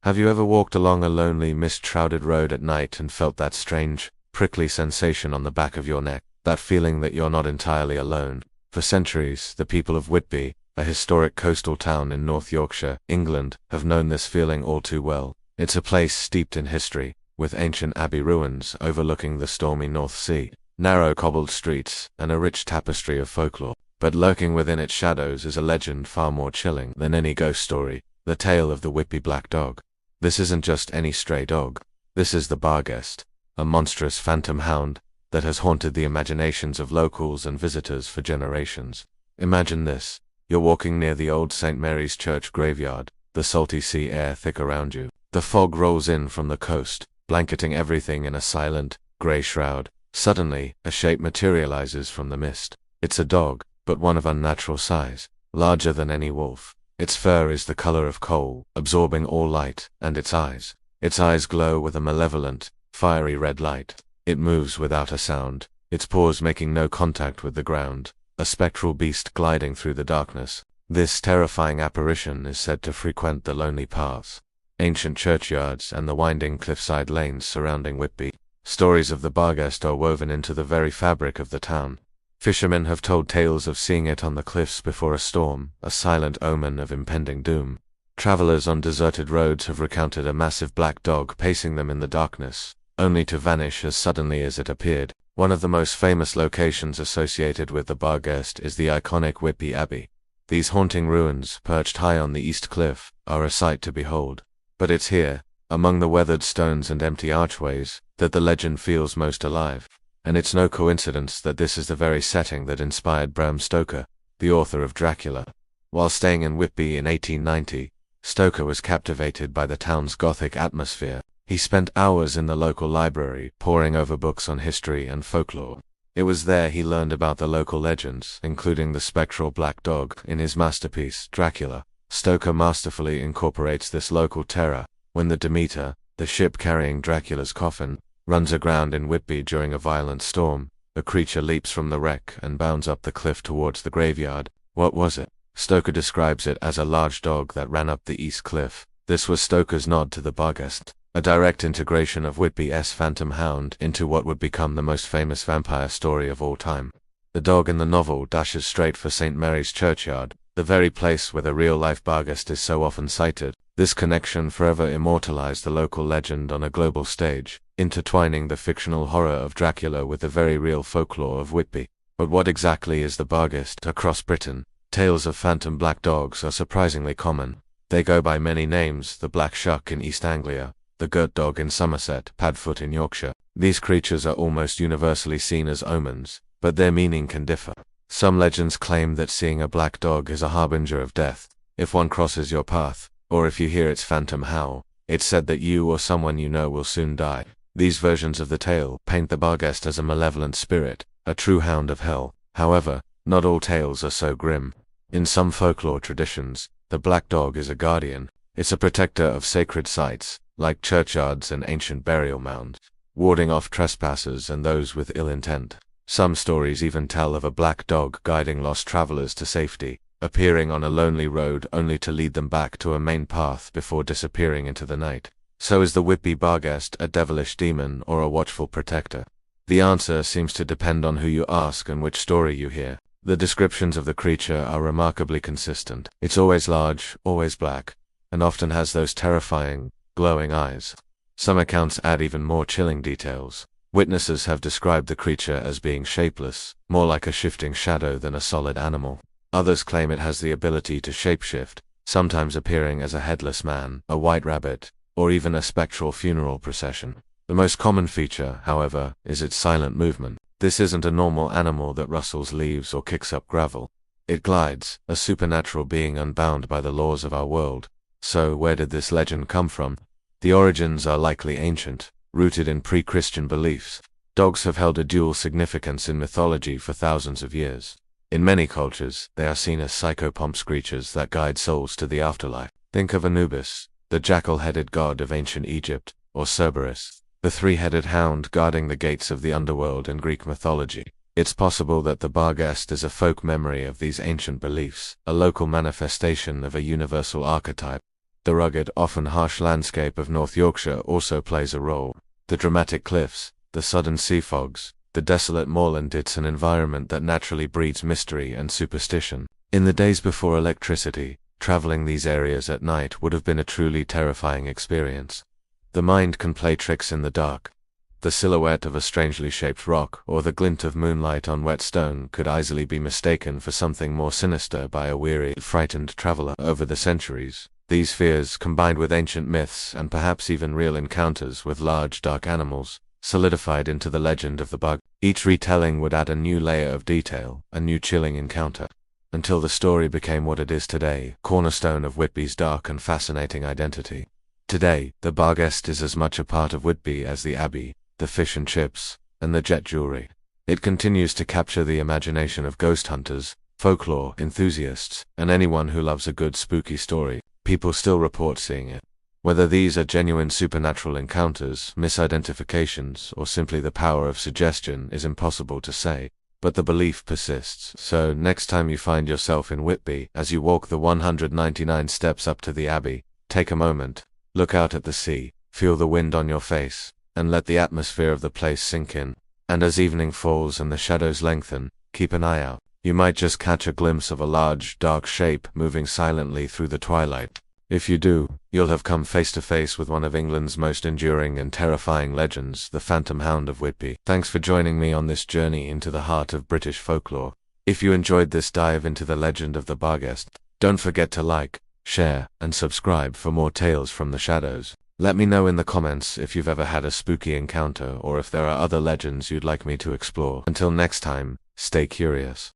Have you ever walked along a lonely, mist-shrouded road at night and felt that strange, prickly sensation on the back of your neck, that feeling that you're not entirely alone? For centuries, the people of Whitby, a historic coastal town in North Yorkshire, England, have known this feeling all too well. It's a place steeped in history, with ancient abbey ruins overlooking the stormy North Sea, narrow cobbled streets, and a rich tapestry of folklore. But lurking within its shadows is a legend far more chilling than any ghost story, the tale of the Whitby Black Dog. This isn't just any stray dog. This is the Barghest, a monstrous phantom hound that has haunted the imaginations of locals and visitors for generations. Imagine this. You're walking near the old St. Mary's Church graveyard, the salty sea air thick around you. The fog rolls in from the coast, blanketing everything in a silent, grey shroud. Suddenly, a shape materializes from the mist. It's a dog, but one of unnatural size, larger than any wolf. Its fur is the color of coal, absorbing all light, and its eyes glow with a malevolent, fiery red light. It moves without a sound, its paws making no contact with the ground, a spectral beast gliding through the darkness. This terrifying apparition is said to frequent the lonely paths, ancient churchyards, and the winding cliffside lanes surrounding Whitby. Stories of the Barghest are woven into the very fabric of the town. Fishermen have told tales of seeing it on the cliffs before a storm, a silent omen of impending doom. Travelers on deserted roads have recounted a massive black dog pacing them in the darkness, only to vanish as suddenly as it appeared. One of the most famous locations associated with the Barghest is the iconic Whitby Abbey. These haunting ruins, perched high on the east cliff, are a sight to behold. But it's here, among the weathered stones and empty archways, that the legend feels most alive. And it's no coincidence that this is the very setting that inspired Bram Stoker, the author of Dracula. While staying in Whitby in 1890, Stoker was captivated by the town's gothic atmosphere. He spent hours in the local library, poring over books on history and folklore. It was there he learned about the local legends, including the spectral black dog. In his masterpiece, Dracula, Stoker masterfully incorporates this local terror. When the Demeter, the ship carrying Dracula's coffin, runs aground in Whitby during a violent storm, the creature leaps from the wreck and bounds up the cliff towards the graveyard. What was it? Stoker describes it as a large dog that ran up the east cliff. This was Stoker's nod to the Barghest, a direct integration of Whitby's phantom hound into what would become the most famous vampire story of all time. The dog in the novel dashes straight for St. Mary's Churchyard, the very place where the real-life Barghest is so often sighted. This connection forever immortalized the local legend on a global stage, intertwining the fictional horror of Dracula with the very real folklore of Whitby. But what exactly is the Barghest across Britain? Tales of phantom black dogs are surprisingly common. They go by many names: the Black Shuck in East Anglia, the Girt Dog in Somerset, Padfoot in Yorkshire. These creatures are almost universally seen as omens, but their meaning can differ. Some legends claim that seeing a black dog is a harbinger of death. If one crosses your path, or if you hear its phantom howl, it's said that you or someone you know will soon die. These versions of the tale paint the Barghest as a malevolent spirit, a true hound of hell. However, not all tales are so grim. In some folklore traditions, the black dog is a guardian. It's a protector of sacred sites, like churchyards and ancient burial mounds, warding off trespassers and those with ill intent. Some stories even tell of a black dog guiding lost travelers to safety, appearing on a lonely road only to lead them back to a main path before disappearing into the night. So is the Whitby Barghest a devilish demon or a watchful protector? The answer seems to depend on who you ask and which story you hear. The descriptions of the creature are remarkably consistent. It's always large, always black, and often has those terrifying, glowing eyes. Some accounts add even more chilling details. Witnesses have described the creature as being shapeless, more like a shifting shadow than a solid animal. Others claim it has the ability to shapeshift, sometimes appearing as a headless man, a white rabbit, or even a spectral funeral procession. The most common feature, however, is its silent movement. This isn't a normal animal that rustles leaves or kicks up gravel. It glides, a supernatural being unbound by the laws of our world. So, where did this legend come from? The origins are likely ancient, rooted in pre-Christian beliefs. Dogs have held a dual significance in mythology for thousands of years. In many cultures, they are seen as psychopomp creatures that guide souls to the afterlife. Think of Anubis, the jackal-headed god of ancient Egypt, or Cerberus, the three-headed hound guarding the gates of the underworld in Greek mythology. It's possible that the Barghest is a folk memory of these ancient beliefs, a local manifestation of a universal archetype. The rugged, often harsh landscape of North Yorkshire also plays a role. The dramatic cliffs, the sudden sea fogs, the desolate moorland, it's an environment that naturally breeds mystery and superstition. In the days before electricity, traveling these areas at night would have been a truly terrifying experience. The mind can play tricks in the dark. The silhouette of a strangely shaped rock or the glint of moonlight on wet stone could easily be mistaken for something more sinister by a weary, frightened traveler. Over the centuries, these fears, combined with ancient myths and perhaps even real encounters with large dark animals, solidified into the legend of the bug. Each retelling would add a new layer of detail, a new chilling encounter, until the story became what it is today, cornerstone of Whitby's dark and fascinating identity. Today, the Barghest is as much a part of Whitby as the Abbey, the fish and chips, and the jet jewelry. It continues to capture the imagination of ghost hunters, folklore enthusiasts, and anyone who loves a good spooky story. People still report seeing it. Whether these are genuine supernatural encounters, misidentifications, or simply the power of suggestion is impossible to say, but the belief persists. So, next time you find yourself in Whitby, as you walk the 199 steps up to the Abbey, take a moment, look out at the sea, feel the wind on your face, and let the atmosphere of the place sink in. And as evening falls and the shadows lengthen, keep an eye out. You might just catch a glimpse of a large, dark shape moving silently through the twilight. If you do, you'll have come face to face with one of England's most enduring and terrifying legends, the Phantom Hound of Whitby. Thanks for joining me on this journey into the heart of British folklore. If you enjoyed this dive into the legend of the Barghest, don't forget to like, share, and subscribe for more tales from the shadows. Let me know in the comments if you've ever had a spooky encounter or if there are other legends you'd like me to explore. Until next time, stay curious.